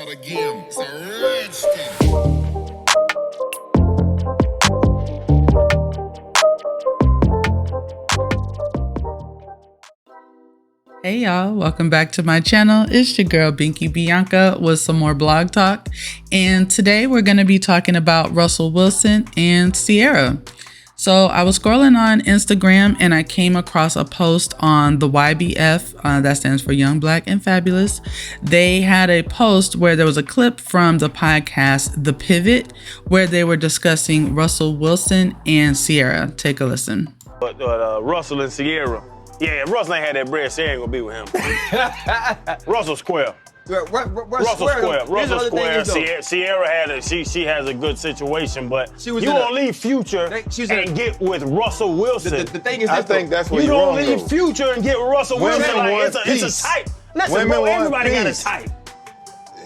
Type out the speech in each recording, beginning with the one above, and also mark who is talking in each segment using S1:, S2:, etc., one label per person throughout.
S1: start again. It's a redskin.
S2: Hey y'all, welcome back to my channel. It's your girl BinkiBianca with some more blog talk. And today we're going to be talking about Russell Wilson and Ciara. So I was scrolling on Instagram and I came across a post on the YBF, that stands for Young, Black, and Fabulous. They had a post where there was a clip from the podcast The Pivot where they were discussing Russell Wilson and Ciara. Take a listen.
S3: But Russell and Ciara. Yeah, if Russell ain't had that bread, Ciara ain't gonna be with him. Russell square. Russell square. Ciara had a she has a good situation, but you don't leave Future and get with Russell Wilson.
S4: The thing is,
S5: I think that's what
S3: you
S5: you're
S3: don't
S5: wrong,
S3: leave
S5: though.
S3: Future and get Russell Wilson. Like, it's a type. Listen, bro, everybody got a type.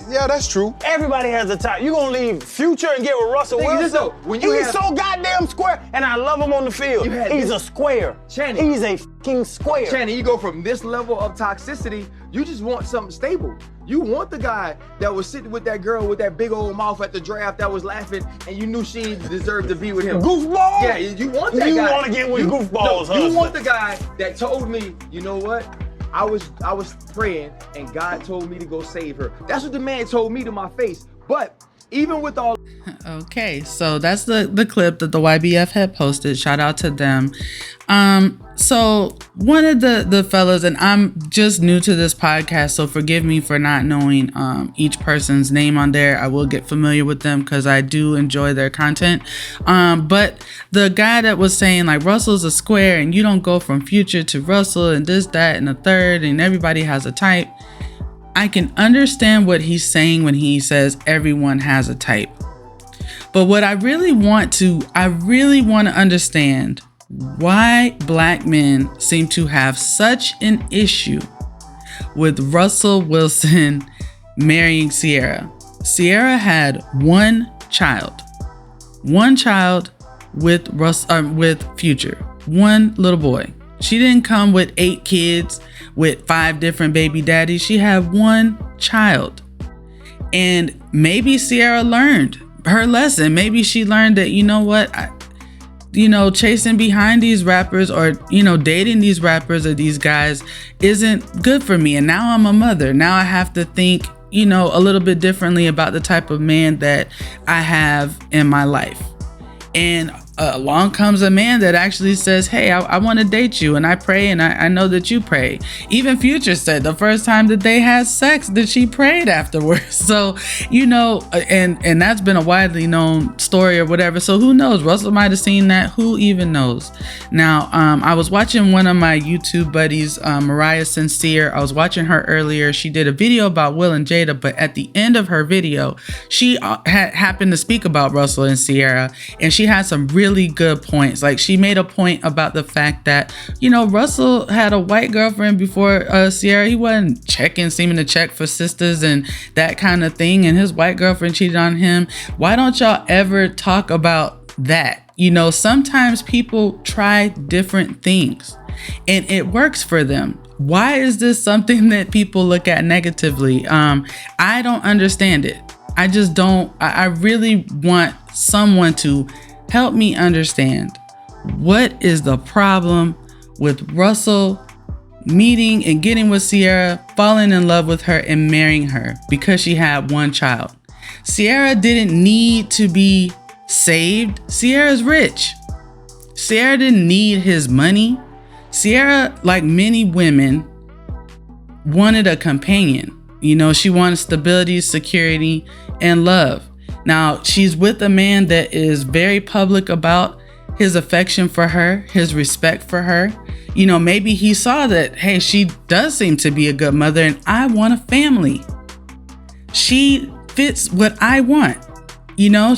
S5: Yeah, that's true.
S3: Everybody has a type. You gonna leave Future and get with Russell Wilson? He's so goddamn square, and I love him on the field. He's a square.
S4: Channing.
S3: He's a fucking square.
S4: Channing, you go from this level of toxicity, you just want something stable. You want the guy that was sitting with that girl with that big old mouth at the draft that was laughing, and you knew she deserved to be with him.
S3: Goofball?
S4: Yeah, you want that guy.
S3: You want to get with goofballs,
S4: no, you want the guy that told me, you know what? I was praying and God told me to go save her. That's what the man told me to my face. But even with all
S2: Okay, so that's the clip that the YBF had posted. Shout out to them. So one of the fellas, and I'm just new to this podcast, so forgive me for not knowing each person's name on there. I will get familiar with them because I do enjoy their content. But the guy that was saying like Russell's a square and you don't go from Future to Russell and this, that, and the third, and everybody has a type. I can understand what he's saying when he says everyone has a type. But what I really want to understand why black men seem to have such an issue with Russell Wilson marrying Ciara. Ciara had one child with Future, one little boy. She didn't come with 8 kids with 5 different baby daddies. She had one child. And maybe Ciara learned her lesson. Maybe she learned that, you know what, chasing behind these rappers or, dating these rappers or these guys isn't good for me. And now I'm a mother. Now I have to think, a little bit differently about the type of man that I have in my life. And along comes a man that actually says, hey, I want to date you. And I pray and I know that you pray. Even Future said the first time that they had sex that she prayed afterwards. So, and that's been a widely known story or whatever. So who knows? Russell might have seen that. Who even knows? Now, I was watching one of my YouTube buddies, Mariah Sincere. I was watching her earlier. She did a video about Will and Jada. But at the end of her video, she happened to speak about Russell and Ciara. And she had some really good points. Like she made a point about the fact that, Russell had a white girlfriend before Ciara. He wasn't seeming to check for sisters and that kind of thing. And his white girlfriend cheated on him. Why don't y'all ever talk about that? Sometimes people try different things and it works for them. Why is this something that people look at negatively? I don't understand it. I just don't. I really want someone to help me understand what is the problem with Russell meeting and getting with Ciara, falling in love with her and marrying her because she had one child. Ciara didn't need to be saved. Ciara's rich. Ciara didn't need his money. Ciara, like many women, wanted a companion. She wanted stability, security, and love. Now, she's with a man that is very public about his affection for her, his respect for her. Maybe he saw that, hey, she does seem to be a good mother and I want a family. She fits what I want.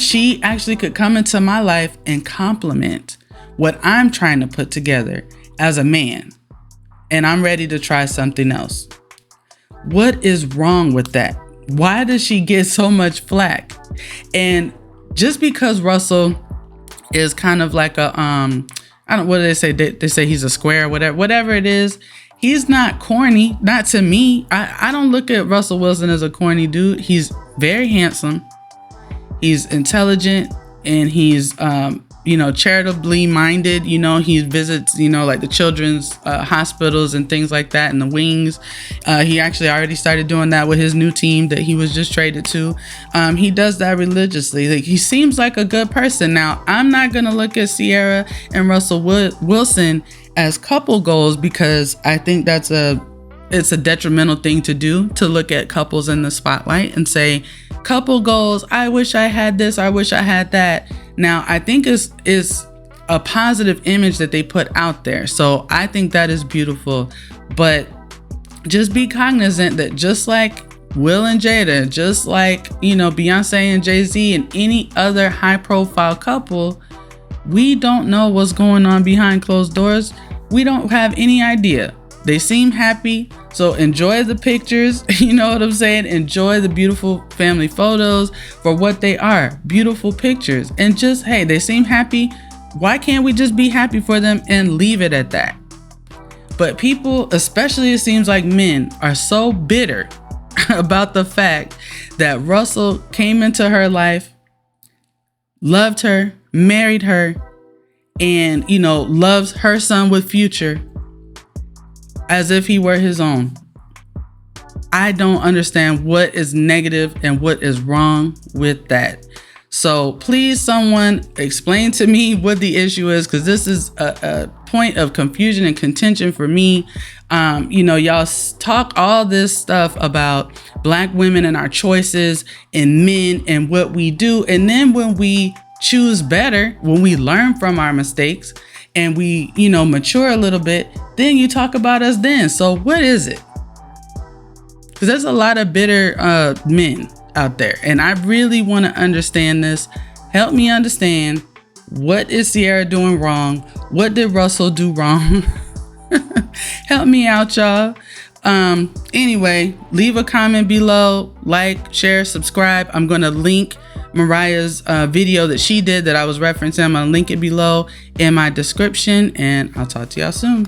S2: She actually could come into my life and complement what I'm trying to put together as a man. And I'm ready to try something else. What is wrong with that? Why does she get so much flack? And just because Russell is kind of like a, what do they say? They say he's a square, whatever it is. He's not corny, not to me. I don't look at Russell Wilson as a corny dude. He's very handsome. He's intelligent, and he's charitably minded. He visits like the children's hospitals and things like that, and the wings. He actually already started doing that with his new team that he was just traded to. He does that religiously. Like, he seems like a good person. Now, I'm not gonna look at Ciara and Russell Wilson as couple goals, because I think it's a detrimental thing to do, to look at couples in the spotlight and say, couple goals, I wish I had this, I wish I had that. Now, I think is a positive image that they put out there. So I think that is beautiful. But just be cognizant that just like Will and Jada, just like, Beyonce and Jay-Z and any other high profile couple, we don't know what's going on behind closed doors. We don't have any idea. They seem happy, so enjoy the pictures. You know what I'm saying? Enjoy the beautiful family photos for what they are, beautiful pictures. And just, hey, they seem happy. Why can't we just be happy for them and leave it at that? But people, especially it seems like men, are so bitter about the fact that Russell came into her life, loved her, married her, and, loves her son with Future as if he were his own. I don't understand what is negative and what is wrong with that. So please, someone explain to me what the issue is, because this is a point of confusion and contention for me. Y'all talk all this stuff about Black women and our choices and men and what we do. And then when we choose better, when we learn from our mistakes and we, mature a little bit, then you talk about us then. So what is it? Because there's a lot of bitter men out there, and I really want to understand this. Help me understand, what is Ciara doing wrong? What did Russell do wrong? Help me out, y'all. Anyway, leave a comment below, like, share, subscribe. I'm going to link Mariah's video that she did that I was referencing. I'm going to link it below in my description, and I'll talk to y'all soon.